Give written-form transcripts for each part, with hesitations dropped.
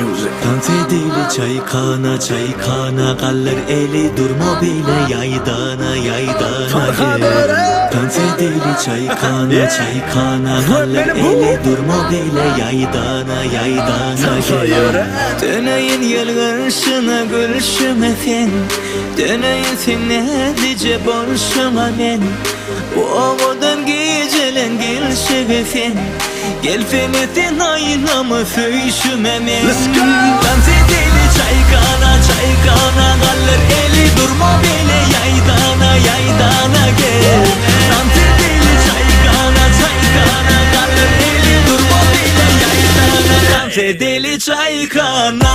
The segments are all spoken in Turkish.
music. Dans edili çaykana çaykana kallar eli durma bile yaydana yaydana gel. Dans edili çaykana çaykana kallar eli durma bile yaydana yaydana gel. Döneyin yıl karşına gülüşüme sen, döneyin seninle dice boşuma ben. Bu ovadan gecelen gelşe sen, gel fenetin aynamı söğüşüme men. Dans edili çaykana çaykana kallar eli durma bile yaydana yaydana gel. Dans edili çaykana çaykana kallar eli durma bile yaydana. Dans edili çaykana.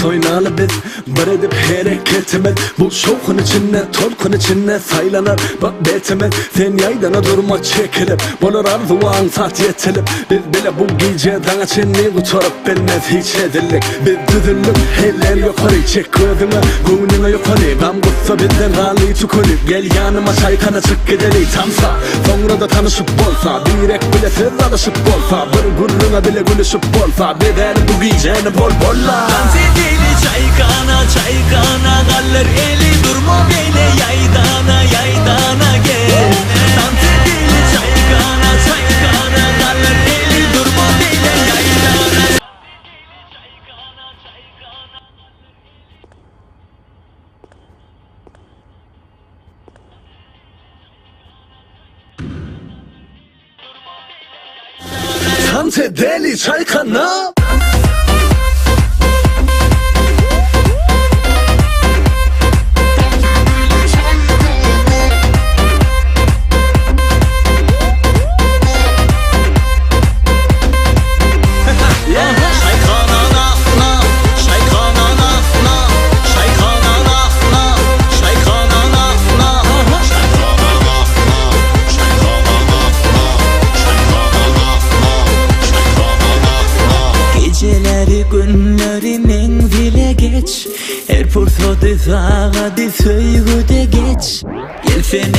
Oynalı biz bar edip hareket emet. Bu şovun içinde tolkun içinde saylanır bak betemet. Sen yaydana durma çekilip bolur arzuan saat yetilip. Biz bile bu gece dana çenni uçarıp bilmez hiç edillik. Biz düzüllük heller yukarı çek gözüme Gönlüne yukarı gam kutsa bizden hali tükülüp. Gel yanıma çaykana çık gidelim tamsa. Sonra da tanışıp bolsa direk bile siz alışıp bolsa. Bir gurruna bile gülüşüp bolsa. Beder bu geceni bol bolla. Çaykana çaykana kallar eli durma bile yaydana yaydana gel. Dans edili çaykana çaykana kallar eli durma bile yaydana. Dans edili çaykana. Geceleri günleri menzile geç, her fırsatı sağa de söyle geç. Gel sen